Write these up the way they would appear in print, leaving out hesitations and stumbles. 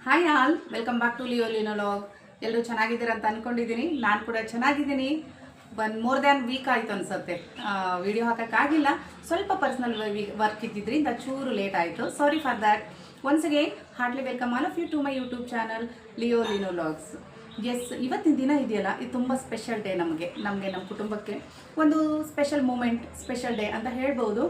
Hi all, welcome back to Leo Linolog. ಎಲ್ಲರೂ ಚೆನ್ನಾಗಿದ್ದೀರ ಅಂತ ಅಂದ್ಕೊಂಡಿದ್ದೀನಿ. ನಾನು ಕೂಡ ಚೆನ್ನಾಗಿದ್ದೀನಿ. ಮೋರ್ ದ್ಯಾನ್ ವೀಕ್ ಆಯಿತು ಅನಿಸುತ್ತೆ ವಿಡಿಯೋ ಹಾಕೋಕ್ಕಾಗಿಲ್ಲ. ಸ್ವಲ್ಪ ಪರ್ಸ್ನಲ್ ವರ್ಕ್ ಇದ್ದಿದ್ದರಿಂದ ಚೂರು ಲೇಟ್ ಆಯಿತು. Sorry for that. Once again heartly welcome all of you to my YouTube channel Leo Linologs. Yes, ಇವತ್ತಿನ ದಿನ ಇದೆಯಲ್ಲ, ಇದು ತುಂಬ ಸ್ಪೆಷಲ್ ಡೇ. ನಮ್ಮ ಕುಟುಂಬಕ್ಕೆ ಒಂದು ಸ್ಪೆಷಲ್ ಮೂಮೆಂಟ್, ಸ್ಪೆಷಲ್ ಡೇ ಅಂತ ಹೇಳ್ಬೋದು.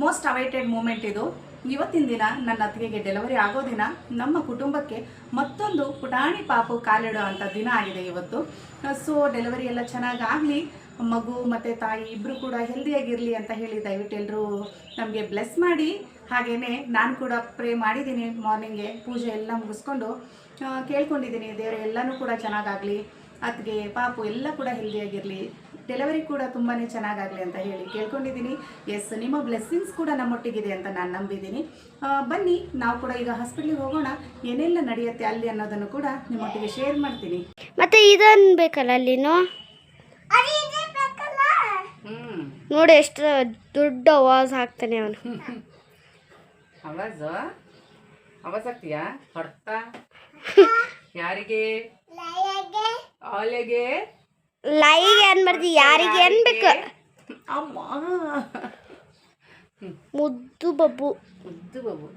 ಮೋಸ್ಟ್ ಅವೈಟೆಡ್ ಮೂಮೆಂಟ್ ಇದು. ಇವತ್ತಿನ ದಿನ ನನ್ನ ಅತ್ತಿಗೆಗೆ ಡೆಲಿವರಿ ಆಗೋ ದಿನ. ನಮ್ಮ ಕುಟುಂಬಕ್ಕೆ ಮತ್ತೊಂದು ಪುಟಾಣಿ ಪಾಪು ಕಾಲಿಡೋ ಅಂಥ ದಿನ ಆಗಿದೆ ಇವತ್ತು. ಸೊ ಡೆಲಿವರಿ ಎಲ್ಲ ಚೆನ್ನಾಗಾಗಲಿ, ಮಗು ಮತ್ತು ತಾಯಿ ಇಬ್ಬರು ಕೂಡ ಹೆಲ್ದಿಯಾಗಿರಲಿ ಅಂತ ಹೇಳಿ ದಯವಿಟ್ಟು ಎಲ್ಲರೂ ನಮಗೆ ಬ್ಲೆಸ್ ಮಾಡಿ. ಹಾಗೆಯೇ ನಾನು ಕೂಡ ಪ್ರೇ ಮಾಡಿದ್ದೀನಿ. ಮಾರ್ನಿಂಗ್ಗೆ ಪೂಜೆ ಎಲ್ಲ ಮುಗಿಸ್ಕೊಂಡು ಕೇಳ್ಕೊಂಡಿದ್ದೀನಿ, ದೇವರ ಎಲ್ಲನೂ ಕೂಡ ಚೆನ್ನಾಗಾಗಲಿ, ಅತ್ತಿಗೆ ಪಾಪು ಎಲ್ಲ ಕೂಡ ಹೆಲ್ದಿಯಾಗಿರಲಿ, ಡೆಲಿವರಿ ಕೂಡ ತುಂಬಾ ಚೆನ್ನಾಗಾಗಲಿ ಅಂತ ಹೇಳಿ ಕೇಳ್ಕೊಂಡಿದ್ದೀನಿ. ಎಸ್, ನಿಮ್ಮ ಬ್ಲೆಸ್ಸಿಂಗ್ಸ್ ಕೂಡ ನಮ್ಮೊಟ್ಟಿಗಿದೆ ಅಂತ ನಾನು ನಂಬಿದ್ದೀನಿ. ಬನ್ನಿ, ನಾವು ಕೂಡ ಈಗ ಹಾಸ್ಪಿಟ್ಲಿಗೆ ಹೋಗೋಣ. ಏನೆಲ್ಲ ನಡೆಯುತ್ತೆ ಅಲ್ಲಿ ಅನ್ನೋದನ್ನು ಕೂಡ ನಿಮ್ಮೊಟ್ಟಿಗೆ ಶೇರ್ ಮಾಡ್ತೀನಿ. ಮತ್ತೆ ಇದನ್ ಬೇಕಲ್ಲ ಅಲ್ಲಿನೋ ನೋಡಿ, ಎಷ್ಟು ದೊಡ್ಡ ಆವಾಜ್ ಹಾಕ್ತಾನೆ ಅವನು. ಆವಾಜ್ ಆಗ್ತೀಯಾ? ಹೊಡ್ತಾ ಯಾರಿಗೆ? ಆಲೆಗೆ ಲೈಗೆ ಅನ್ಬಾರ್ದು, ಯಾರಿಗೆ ಅನ್ಬೇಕು. ಅಮ್ಮ, ಮುದ್ದು ಬಬ್ಬು, ಮುದ್ದು ಬಾಬು.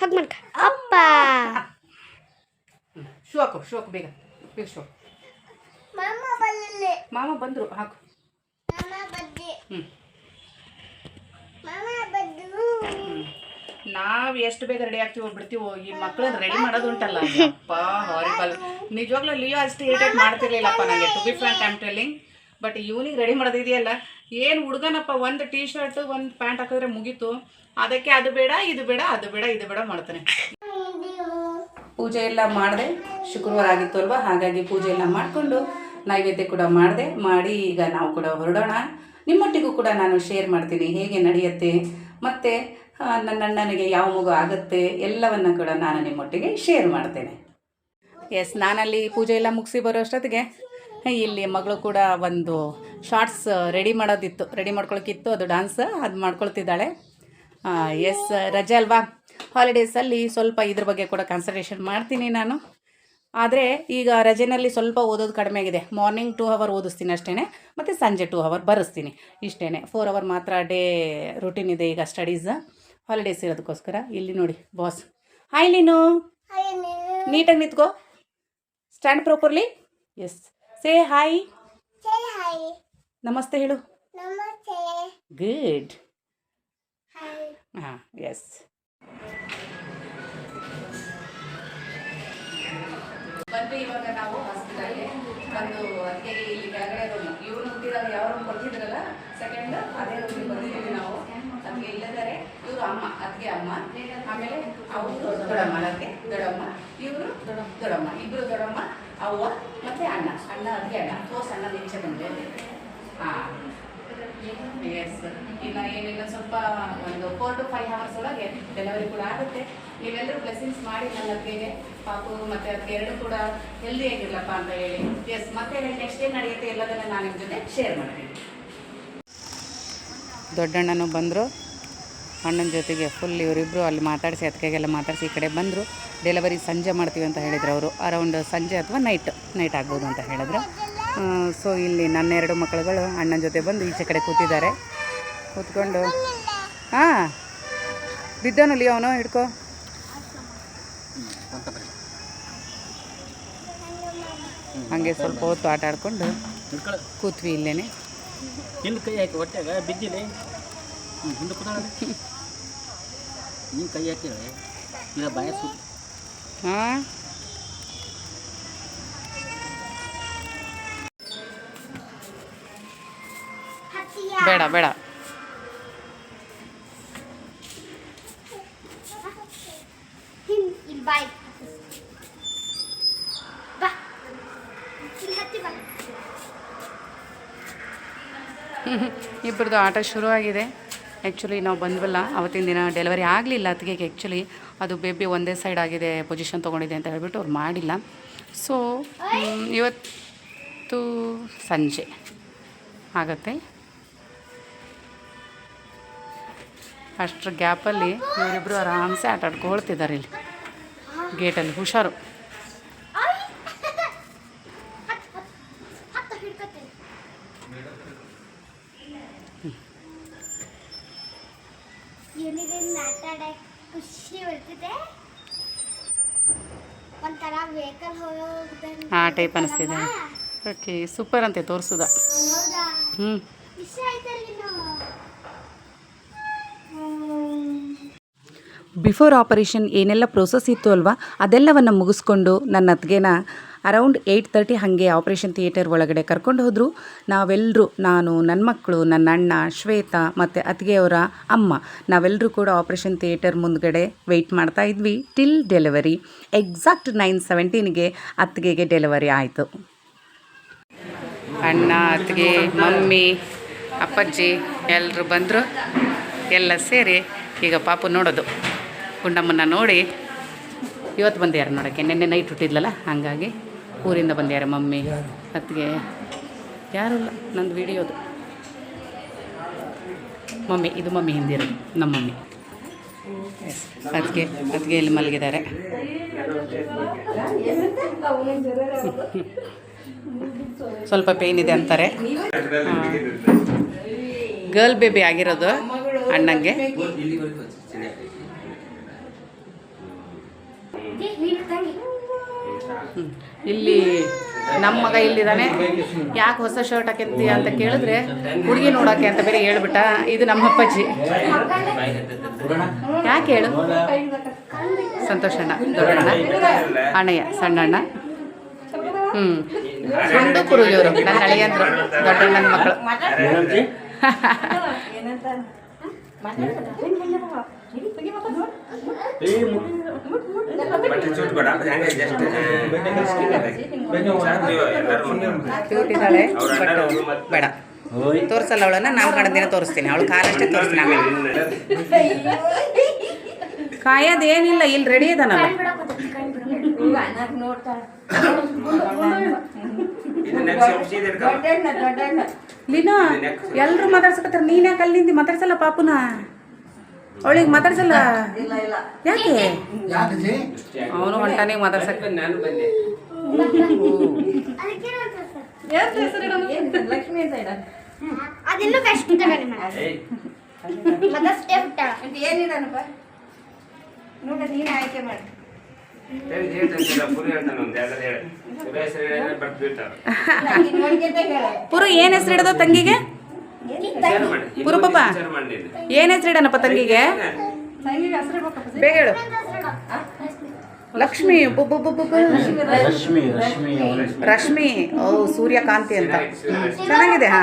ಹಾಗೆ ಮಾಡ್ಕ ಅಪ್ಪ. ಶೂ ಹಾಕು, ಶೂ ಹಾಕು, ಬೇಗ ಬೇಗ ಶೂ. ಮಾಮ ಬಂದರು, ಹಾಕು. ನಾವು ಎಷ್ಟು ಬೇಗ ರೆಡಿ ಆಗ್ತೀವೋ ಬಿಡ್ತೀವೋ, ಈ ಮಕ್ಕಳನ್ನ ರೆಡಿ ಮಾಡೋದು ಉಂಟಲ್ಲ, ಅಪ್ಪ ಹಾರಿಬಲ್. ನಿಜವಾಗ್ಲೂ ಲಿಯೋ ಅಷ್ಟು ಇರಿಟೇಟ್ ಮಾಡ್ತಿರ್ಲಿಲ್ಲಪ್ಪ ನನಗೆ, to be frank I am telling. But ಇವನಿಗೆ ರೆಡಿ ಮಾಡೋದಿದೆಯಲ್ಲ, ಏನು ಹುಡುಗನಪ್ಪ, ಒಂದು ಟೀ ಶರ್ಟ್ ಒಂದು ಪ್ಯಾಂಟ್ ಹಾಕಿದ್ರೆ ಮುಗೀತು. ಅದಕ್ಕೆ ಅದು ಬೇಡ, ಇದು ಬೇಡ, ಅದು ಬೇಡ, ಇದು ಬೇಡ ಮಾಡ್ತಾನೆ. ಪೂಜೆ ಎಲ್ಲ ಮಾಡಿದೆ, ಶುಕ್ರವಾರ ಆಗಿತ್ತು ಅಲ್ವಾ, ಹಾಗಾಗಿ ಪೂಜೆ ಎಲ್ಲ ಮಾಡಿಕೊಂಡು ನೈವೇದ್ಯ ಕೂಡ ಮಾಡಿ ಈಗ ನಾವು ಕೂಡ ಹೊರಡೋಣ. ನಿಮ್ಮೊಟ್ಟಿಗೂ ಕೂಡ ನಾನು ಶೇರ್ ಮಾಡ್ತೀನಿ ಹೇಗೆ ನಡೆಯುತ್ತೆ, ಮತ್ತು ನನ್ನ ಅಣ್ಣನಿಗೆ ಯಾವ ಮಗು ಆಗುತ್ತೆ ಎಲ್ಲವನ್ನು ಕೂಡ ನಾನು ನಿಮ್ಮೊಟ್ಟಿಗೆ ಶೇರ್ ಮಾಡ್ತೇನೆ. ಎಸ್, ನಾನಲ್ಲಿ ಪೂಜೆ ಎಲ್ಲ ಮುಗಿಸಿ ಬರೋ ಅಷ್ಟೊತ್ತಿಗೆ ಇಲ್ಲಿ ಮಗಳು ಕೂಡ ಒಂದು ಶಾರ್ಟ್ಸ್ ರೆಡಿ ಮಾಡ್ಕೊಳಕ್ಕಿತ್ತು, ಅದು ಡ್ಯಾನ್ಸ್ ಅದು ಮಾಡ್ಕೊಳ್ತಿದ್ದಾಳೆ. ಎಸ್, ರಜೆ ಅಲ್ವಾ, ಹಾಲಿಡೇಸಲ್ಲಿ ಸ್ವಲ್ಪ ಇದ್ರ ಬಗ್ಗೆ ಕೂಡ ಕಾನ್ಸಂಟ್ರೇಷನ್ ಮಾಡ್ತೀನಿ ನಾನು. ಆದರೆ ಈಗ ರಜೆನಲ್ಲಿ ಸ್ವಲ್ಪ ಓದೋದು ಕಡಿಮೆ ಆಗಿದೆ. ಮಾರ್ನಿಂಗ್ 2 ಅವರ್ ಓದಿಸ್ತೀನಿ ಅಷ್ಟೇ, ಮತ್ತು ಸಂಜೆ 2 ಅವರ್ ಬರೆಸ್ತೀನಿ ಇಷ್ಟೇ. 4 ಅವರ್ ಮಾತ್ರ ಡೇ ರೂಟೀನ್ ಇದೆ ಈಗ ಸ್ಟಡೀಸ್, ಹಾಲಿಡೇಸ್ ಇರೋದಕ್ಕೋಸ್ಕರ. ಇಲ್ಲಿ ನೋಡಿ ಬಾಸ್. ಹಾಯ್ ಲೀನು, ನೀಟಾಗಿ ನಿಂತ್ಕೋ, stand properly. Yes, say hi, ನಮಸ್ತೆ ಹೇಳು. ಗುಡ್. ಹಾಂ, ಎಸ್. ಬಂದು ಇವಾಗ ನಾವು ಹಾಸ್ಪಿಟಲ್ಗೆ ಬಂದು ಅದಕ್ಕೆ ಇಲ್ಲಿ ಕೆಳಗಡೆ ರೂಮ್, ಇವ್ರು ಹುಟ್ಟಿದಾಗ ಯಾವ ರೂಮ್ ಕೊಡ್ತಿದ್ರಲ್ಲ ಸೆಕೆಂಡ್, ಅದೇ ರೂಮಿಗೆ ಬಂದಿದ್ದೀವಿ ನಾವು. ಅದಕ್ಕೆ ಇಲ್ಲದರೆ ಇವರು ಅಮ್ಮ, ಅದಕ್ಕೆ ಅಮ್ಮ, ಆಮೇಲೆ ಅವರು ದೊಡ್ಡಮ್ಮ, ಅದಕ್ಕೆ ದೊಡ್ಡಮ್ಮ, ಇವರು ದೊಡ್ಡಮ್ಮ, ಇಬ್ಬರು ದೊಡ್ಡಮ್ಮ, ಅವ್ವ ಮತ್ತು ಅಣ್ಣ ಅದಕ್ಕೆ ಅಣ್ಣ ಸಣ್ಣ ನಿಂಚೆ ಬಂದೆ. ಹಾಂ, ಎಸ್. ಇನ್ನು ಏನಿಲ್ಲ, ಸ್ವಲ್ಪ ಒಂದು 4 to 5 hours ಒಳಗೆ ಡೆಲಿವರಿ ಕೂಡ ಆಗುತ್ತೆ. ನೀವೆಲ್ಲರೂ ಬ್ಲೆಸ್ಸಿಂಗ್ಸ್ ಮಾಡಿ ನನ್ನ ಅತ್ತಿಗೆಗೆ, ಪಾಪು ಮತ್ತು ಅದಕ್ಕೆ ಎರಡು ಕೂಡ ಹೆಲ್ದಿಯಾಗಿರ್ಲಪ್ಪ ಅಂತ ಹೇಳಿ. ಎಸ್, ಮತ್ತೆ ನೆಕ್ಸ್ಟ್ ಏನು ನಡೆಯುತ್ತೆ ಎಲ್ಲದನ್ನು ನಾನು ನಿಮ್ಮ ಜೊತೆ ಶೇರ್ ಮಾಡ್ತೀನಿ. ದೊಡ್ಡಣ್ಣನೂ ಬಂದರು, ಅಣ್ಣನ ಜೊತೆಗೆ ಫುಲ್ ಇವರಿಬ್ಬರು ಅಲ್ಲಿ ಮಾತಾಡಿಸಿ, ಅದಕ್ಕೆಲ್ಲ ಮಾತಾಡಿಸಿ ಈ ಕಡೆ ಬಂದರು. ಡೆಲಿವರಿ ಸಂಜೆ ಮಾಡ್ತೀವಿ ಅಂತ ಹೇಳಿದ್ರು ಅವರು, ಅರೌಂಡ್ ಸಂಜೆ ಅಥವಾ ನೈಟ್ ಆಗ್ಬೋದು ಅಂತ ಹೇಳಿದ್ರು. ಸೊ ಇಲ್ಲಿ ನನ್ನ 2 ಮಕ್ಕಳುಗಳು ಅಣ್ಣನ ಜೊತೆ ಬಂದು ಈಚೆ ಕಡೆ ಕೂತ್ಕೊಂಡು ಹಾಂ, ಬಿದ್ದೋನಲ್ಲಿ ಅವನು ಹಿಡ್ಕೊ. ಹಾಗೆ ಸ್ವಲ್ಪ ಹೊತ್ತು ಆಟ ಆಡ್ಕೊಂಡು ಕೂತ್ವಿ ಇಲ್ಲೇನೆ. ಹಿಂದೆ ಕೈ ಹಾಕಿ ಹೊಟ್ಟೆಗ ಬಿದ್ದಿಲ್ಲ, ಹಿಂದೆ ಕೂತಾಳೆ, ನೀನು ಕೈ ಹಾಕಿದ್ರೆ ಇಲ್ಲ ಬಾಯ ಸುತ್ತ. ಹಾಂ, ಬೇಡ ಬೇಡ. ಇಬ್ಬರದು ಆಟ ಶುರುವಾಗಿದೆ. ಆ್ಯಕ್ಚುಲಿ ನಾವು ಬಂದ್ವಲ್ಲ ಅವತ್ತಿನ ದಿನ ಡೆಲಿವರಿ ಆಗಲಿಲ್ಲ ಅತ್ತಿಗೆಗೆ. ಆ್ಯಕ್ಚುಲಿ ಅದು ಬೇಬಿ ಒಂದೇ ಸೈಡ್ ಆಗಿದೆ, ಪೊಸಿಷನ್ ತೊಗೊಂಡಿದೆ ಅಂತ ಹೇಳ್ಬಿಟ್ಟು ಅವ್ರು ಮಾಡಿಲ್ಲ. ಸೊ ಇವತ್ತು ಸಂಜೆ ಆಗುತ್ತೆ. ಅಷ್ಟರ ಗ್ಯಾಪಲ್ಲಿ ಇವರಿಬ್ಬರು ಆರಾಮ್ಸೆ ಆಟ ಆಡ್ಕೊಳ್ತಿದ್ದಾರೆ ಇಲ್ಲಿ. ಗೇಟಲ್ಲಿ ಹುಷಾರು. ಖುಷಿ ಬರ್ತಿದೆ, ಒಂಥರ ವೆಹಿಕಲ್ ಹೋಗೋದಂಗೆ ಆ ಟೈಪ್ ಅನಿಸ್ತಿದೆ. ಓಕೆ, ಸೂಪರ್ ಅಂತೆ ತೋರಿಸುದ. ಹೌದಾ? ಹ್ಞೂ. ಇಷ್ಟ ಆಯ್ತಲ್ಲ ನೀನು? ಬಿಫೋರ್ ಆಪರೇಷನ್ ಏನೆಲ್ಲ ಪ್ರೋಸೆಸ್ ಇತ್ತು ಅಲ್ವಾ, ಅದೆಲ್ಲವನ್ನು ಮುಗಿಸ್ಕೊಂಡು ನನ್ನ ಅತ್ತಿಗೆನ ಅರೌಂಡ್ 8:30 ಹಾಗೆ ಆಪ್ರೇಷನ್ ಥಿಯೇಟರ್ ಒಳಗಡೆ ಕರ್ಕೊಂಡು ಹೋದರು. ನಾವೆಲ್ಲರೂ, ನಾನು, ನನ್ನ ಮಕ್ಕಳು, ನನ್ನ ಅಣ್ಣ, ಶ್ವೇತಾ ಮತ್ತು ಅತ್ತಿಗೆಯವರ ಅಮ್ಮ, ನಾವೆಲ್ಲರೂ ಕೂಡ ಆಪ್ರೇಷನ್ ಥಿಯೇಟರ್ ಮುಂದ್ಗಡೆ ವೆಯ್ಟ್ ಮಾಡ್ತಾ ಇದ್ವಿ ಟಿಲ್ ಡೆಲಿವರಿ. ಎಕ್ಸಾಕ್ಟ್ 9:17ಗೆ ಅತ್ತಿಗೆಗೆ ಡೆಲಿವರಿ ಆಯಿತು. ಅಣ್ಣ, ಅತ್ತಿಗೆ, ಮಮ್ಮಿ, ಅಪ್ಪಾಜಿ ಎಲ್ಲರೂ ಬಂದರು. ಎಲ್ಲ ಸೇರಿ ಈಗ ಪಾಪು ನೋಡೋದು. ಗುಂಡಮ್ಮನ ನೋಡಿ ಇವತ್ತು ಬಂದ್ಯಾರ ನೋಡೋಕ್ಕೆ. ನೆನ್ನೆ ನೈಟ್ ಹುಟ್ಟಿದ್ಲಲ್ಲ, ಹಾಗಾಗಿ ಊರಿಂದ ಬಂದ್ಯಾರ ಮಮ್ಮಿ, ಅತ್ತಿಗೆ ಯಾರಿಲ್ಲ. ನಂದು ವಿಡಿಯೋದು ಮಮ್ಮಿ, ಇದು ಮಮ್ಮಿ ಹಿಂದಿರೋದು ನಮ್ಮ ಮಮ್ಮಿ. ಎಸ್, ಅತ್ತಿಗೆ ಇಲ್ಲಿ ಮಲಗಿದ್ದಾರೆ. ಸ್ವಲ್ಪ ಪೇಯ್ನ್ ಇದೆ ಅಂತಾರೆ. ಗರ್ಲ್ ಬೇಬಿ ಆಗಿರೋದು ಅಣ್ಣಂಗೆ. ಇಲ್ಲಿ ನಮ್ಮ ಮಗ ಇಲ್ಲಿದ್ದಾನೆ. ಯಾಕೆ ಹೊಸ ಶರ್ಟ್ ಹಾಕಿರ್ತಿ ಅಂತ ಕೇಳಿದ್ರೆ ಹುಡುಗಿ ನೋಡೋಕ್ಕೆ ಅಂತ ಬೇರೆ ಹೇಳ್ಬಿಟ್ಟ. ಇದು ನಮ್ಮ ಅಪ್ಪಾಜಿ. ಯಾಕೆ ಹೇಳು? ಸಂತೋಷಣ್ಣ ದೊಡ್ಡಣ್ಣ, ಅಣ್ಣಯ್ಯ ಸಣ್ಣಣ್ಣ. ಒಂದು ಕುರುಗಿಯವರು ನನ್ನ ಅಳಿಯಂದ್ರು, ದೊಡ್ಡಣ್ಣನ ಮಕ್ಕಳು. ಕ್ಯೂಟ್ ಇದ್ದಾಳೆ, ಬಟ್ ಬೇಡ ತೋರಿಸಲ್ಲ ಅವಳನ್ನ. ನಾವು ಗಂಡನ ದಿನ ತೋರಿಸ್ತೀನಿ, ಅವಳು ಕಾಲಷ್ಟೇ ತೋರಿಸ್ತೀನಿ. ಆಮೇಲೆ ಕಾಯೋದೇನಿಲ್ಲ, ಇಲ್ಲಿ ರೆಡಿ ಇದಾನಲ್ಲ. ಲೀನಾ ಎಲ್ಲರೂ ಮಾತಾಡ್ಸಕತ್ತಾರ, ನೀನ್ ಯಾಕೆ ಅಲ್ಲಿಂದ ಮಾತಾಡ್ಸಲ್ಲ ಪಾಪುನ? ಅವಳಿಗೆ ಮಾತಾಡ್ಸಲ್ಲ ಯಾಕೆ? ಅವನು ಹೊಂಟಾನೆ ಮಾತಾಡ್ಸಕ್ಕೆ. ಲಕ್ಷ್ಮಿ ಅಂತ ಇಡ ಅದಿನ್ನೂ ಕಷ್ಟ ಮದಷ್ಟೇ ಹುಟ್ಟಾಳ. ಏನಿದಾನಪ್ಪ ನೋಡ, ನೀನು ಆಯ್ಕೆ ಮಾಡಿ. ಪುರು ಏನ್ ಹೆಸರು ಇಡೋದು ತಂಗಿಗೆ? ಪುರು ಪಾಪ ಏನ್ ಹೆಸರು ಇಡನಪ್ಪ ತಂಗಿಗೆ? ಬೇಗ ಹೇಳು. ಲಕ್ಷ್ಮಿ. ರಶ್ಮಿ. ಓ, ಸೂರ್ಯಕಾಂತಿ ಅಂತ ಚೆನ್ನಾಗಿದೆ. ಹಾ,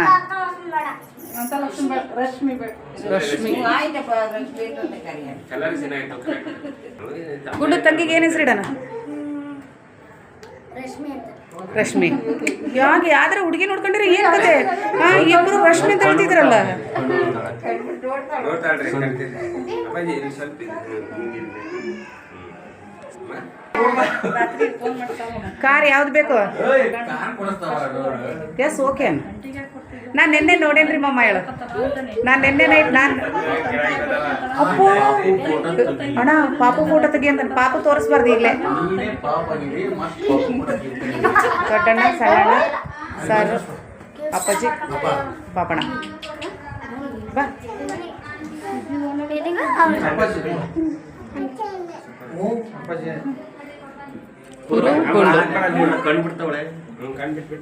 ರಶ್ಮಿ. ಗುಂಡು ತಂಗಿಗೆ ಏನ್ ಹೆಸರು ಇಡನ? ರಶ್ಮಿ. ಯಾಕೆ ಯಾವ್ದಾರ ಹುಡುಗಿ ನೋಡ್ಕೊಂಡ್ರೆ ಏನ್ ಕತೆ? ಇಬ್ರು ರಶ್ಮಿ ಅಂತ ಹೇಳ್ತಿದ್ರಲ್ಲ. ಕಾರ್ ಯಾವ್ದು ಬೇಕು? Yes, okay. ನಾನು ನಿನ್ನೆ ನೋಡೇನ್ರಿ ಮಮ್ಮ. ಹೇಳು. ನಾನು ನಿನ್ನೆ ನೈಟ್ ಅಪ್ಪು ಅಣ್ಣ ಪಾಪು ಫೋಟೋ ತೆಗಿ ಅಂತ. ಪಾಪು ತೋರಿಸ್ಬಾರ್ದು ಈಗಲೇ. ದೊಡ್ಡಣ್ಣ, ಸಣ್ಣಣ್ಣ, ಸರ್, ಅಪ್ಪಾಜಿ, ಪಾಪಣ್ಣ. ಬಾ.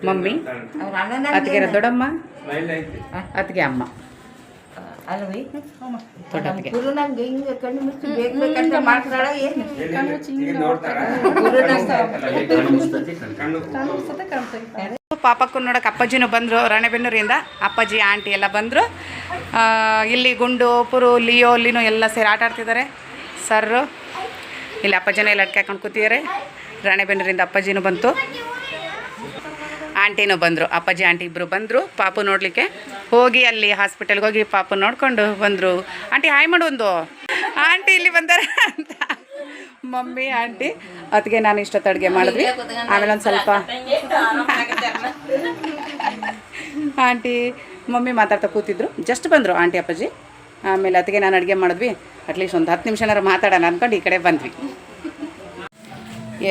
ಮಮ್ಮಿ, ಅತ್ತಿಗೆ ದೊಡ್ಡಮ್ಮ, ಅತ್ತಿಗೆ ಅಮ್ಮ, ಅಲ್ವಿ ದೊಡ್ಡ ಅತ್ತಿಗೆ. ಗುರು ನಂಗೆ ಹಿಂಗೆ ಕಣ್ಣು ಮುಚ್ಚಿ ಬೇಕಂತ ಮಾಡ್ತಾಳ. ಏನು ಪಾಪಕ್ಕೂ ನೋಡಕ್ಕೆ ಅಪ್ಪಾಜಿನೂ ಬಂದರು ರಾಣೆಬೆನ್ನೂರಿಂದ. ಅಪ್ಪಾಜಿ, ಆಂಟಿ ಎಲ್ಲ ಬಂದರು. ಇಲ್ಲಿ ಗುಂಡು, ಪುರು, ಲಿಯೋ, ಲಿನೋ ಎಲ್ಲ ಸೇರಿ ಆಟ ಆಡ್ತಿದ್ದಾರೆ. ಸರ್ರು ಇಲ್ಲಿ ಅಪ್ಪಾಜಿನ ಎಲ್ಲ ಅಡ್ಕೆ ಹಾಕೊಂಡು ಕೂತಿದ್ದಾರೆ. ರಾಣೆಬೆನ್ನೂರಿಂದ ಅಪ್ಪಾಜಿನೂ ಬಂತು, ಆಂಟಿನೂ ಬಂದರು. ಅಪ್ಪಾಜಿ ಆಂಟಿ ಇಬ್ಬರು ಬಂದರು ಪಾಪು ನೋಡಲಿಕ್ಕೆ. ಹೋಗಿ ಅಲ್ಲಿ ಹಾಸ್ಪಿಟಲ್ಗೆ ಹೋಗಿ ಪಾಪು ನೋಡ್ಕೊಂಡು ಬಂದರು. ಆಂಟಿ ಹಾಯ್ ಮಾಡು ಒಂದು. ಆಂಟಿ ಇಲ್ಲಿ ಬಂದಾರ ಅಂತ ಮಮ್ಮಿ, ಆಂಟಿ, ಅದಕ್ಕೆ ನಾನು ಇಷ್ಟೊತ್ತು ಅಡುಗೆ ಮಾಡಿದ್ವಿ. ಆಮೇಲೆ ಒಂದು ಸ್ವಲ್ಪ ಆಂಟಿ ಮಮ್ಮಿ ಮಾತಾಡ್ತಾ ಕೂತಿದ್ರು. ಜಸ್ಟ್ ಬಂದರು ಆಂಟಿ ಅಪ್ಪಾಜಿ. ಆಮೇಲೆ ಅದಕ್ಕೆ ನಾನು ಅಡುಗೆ ಮಾಡಿದ್ವಿ. ಅಟ್ಲೀಸ್ಟ್ ಒಂದು 10 ನಿಮಿಷನಾರು ಮಾತಾಡೋಣ ಅಂದ್ಕೊಂಡು ಈ ಕಡೆ ಬಂದ್ವಿ.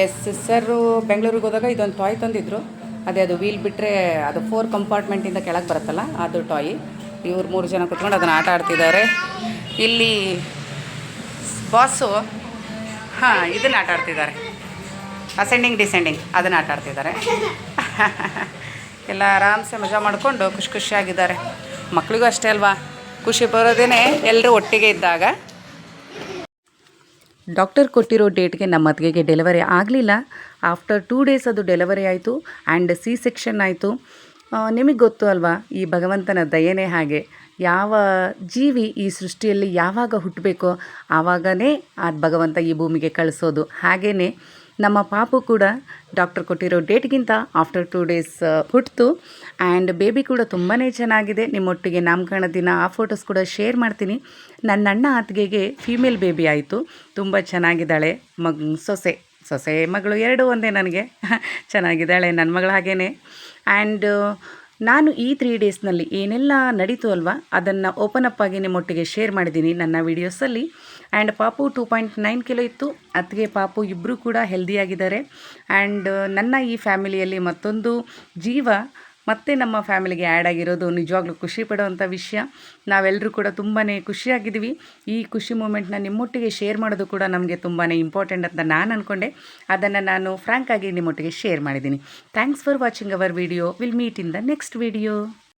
ಎಸ್ ಸರು ಬೆಂಗಳೂರಿಗೆ ಹೋದಾಗ ಇದೊಂದು ಟಾಯ್ ತಂದಿದ್ರು. ಅದೇ ಅದು ವೀಲ್ ಬಿಟ್ಟರೆ ಅದು 4 ಕಂಪಾರ್ಟ್ಮೆಂಟಿಂದ ಕೆಳಗೆ ಬರುತ್ತಲ್ಲ ಅದು ಟಾಯ್. ಇವ್ರು 3 ಜನ ಕುತ್ಕೊಂಡು ಅದನ್ನು ಆಟ ಆಡ್ತಿದ್ದಾರೆ. ಇಲ್ಲಿ ಬಾಸು ಇದನ್ನು ಆಟ ಆಡ್ತಿದ್ದಾರೆ, ಅಸೆಂಡಿಂಗ್ ಡಿಸೆಂಡಿಂಗ್ ಅದನ್ನು ಆಟ ಆಡ್ತಿದ್ದಾರೆ. ಎಲ್ಲ ಆರಾಮ್ಸೆ ಮಜಾ ಮಾಡಿಕೊಂಡು ಖುಷಿಯಾಗಿದ್ದಾರೆ. ಮಕ್ಕಳಿಗೂ ಅಷ್ಟೇ ಅಲ್ವಾ, ಖುಷಿ ಬರೋದೇ ಎಲ್ಲರೂ ಒಟ್ಟಿಗೆ ಇದ್ದಾಗ. ಡಾಕ್ಟರ್ ಕೊಟ್ಟಿರೋ ಡೇಟ್ಗೆ ನಮ್ಮ ಅತ್ತಿಗೆಗೆ ಡೆಲಿವರಿ ಆಗಲಿಲ್ಲ. ಆಫ್ಟರ್ 2 ಡೇಸ್ ಅದು ಡೆಲಿವರಿ ಆಯಿತು ಆ್ಯಂಡ್ ಸಿ ಸೆಕ್ಷನ್ ಆಯಿತು. ನಿಮಗೆ ಗೊತ್ತು ಅಲ್ವಾ, ಈ ಭಗವಂತನ ದಯೆನೇ ಹಾಗೆ. ಯಾವ ಜೀವಿ ಈ ಸೃಷ್ಟಿಯಲ್ಲಿ ಯಾವಾಗ ಹುಟ್ಟಬೇಕೋ ಆವಾಗನೇ ಆ ಭಗವಂತ ಈ ಭೂಮಿಗೆ ಕಳಿಸೋದು. ಹಾಗೆಯೇ ನಮ್ಮ ಪಾಪು ಕೂಡ ಡಾಕ್ಟರ್ ಕೊಟ್ಟಿರೋ ಡೇಟ್ಗಿಂತ ಆಫ್ಟರ್ 2 ಡೇಸ್ ಹುಟ್ಟಿತು ಆ್ಯಂಡ್ ಬೇಬಿ ಕೂಡ ತುಂಬಾ ಚೆನ್ನಾಗಿದೆ. ನಿಮ್ಮೊಟ್ಟಿಗೆ ನಾಮಕರಣ ದಿನ ಆ ಫೋಟೋಸ್ ಕೂಡ ಶೇರ್ ಮಾಡ್ತೀನಿ. ನನ್ನ ಅಣ್ಣ ಅತ್ತಿಗೆಗೆ ಫೀಮೇಲ್ ಬೇಬಿ ಆಯಿತು, ತುಂಬ ಚೆನ್ನಾಗಿದ್ದಾಳೆ. ಸೊಸೆ ಮಗಳು 2 ಒಂದೇ ನನಗೆ. ಚೆನ್ನಾಗಿದ್ದಾಳೆ ನನ್ನ ಮಗಳು ಹಾಗೇ. ಆ್ಯಂಡ್ ನಾನು ಈ 3 ಡೇಸ್ನಲ್ಲಿ ಏನೆಲ್ಲ ನಡೀತು ಅಲ್ವಾ ಅದನ್ನು ಓಪನ್ ಅಪ್ ಆಗಿ ನಿಮ್ಮೊಟ್ಟಿಗೆ ಶೇರ್ ಮಾಡಿದ್ದೀನಿ ನನ್ನ ವೀಡಿಯೋಸಲ್ಲಿ. ಆ್ಯಂಡ್ ಪಾಪು 2.9 ಕಿಲೋ ಇತ್ತು. ಅತ್ತಿಗೆ ಪಾಪು ಇಬ್ಬರು ಕೂಡ ಹೆಲ್ದಿಯಾಗಿದ್ದಾರೆ. ಆ್ಯಂಡ್ ನನ್ನ ಈ ಫ್ಯಾಮಿಲಿಯಲ್ಲಿ ಮತ್ತೊಂದು ಜೀವ ಮತ್ತೆ ನಮ್ಮ ಫ್ಯಾಮಿಲಿಗೆ ಆ್ಯಡ್ ಆಗಿರೋದು ನಿಜವಾಗ್ಲೂ ಖುಷಿ ಪಡುವಂಥ ವಿಷಯ. ನಾವೆಲ್ಲರೂ ಕೂಡ ತುಂಬಾ ಖುಷಿಯಾಗಿದ್ದೀವಿ. ಈ ಖುಷಿ ಮೂಮೆಂಟ್ನ ನಿಮ್ಮೊಟ್ಟಿಗೆ ಶೇರ್ ಮಾಡೋದು ಕೂಡ ನಮಗೆ ತುಂಬಾ ಇಂಪಾರ್ಟೆಂಟ್ ಅಂತ ನಾನು ಅಂದ್ಕೊಂಡೆ. ಅದನ್ನು ನಾನು ಫ್ರ್ಯಾಂಕ್ ಆಗಿ ನಿಮ್ಮೊಟ್ಟಿಗೆ ಶೇರ್ ಮಾಡಿದ್ದೀನಿ. Thanks for watching our video. Will meet in the next video.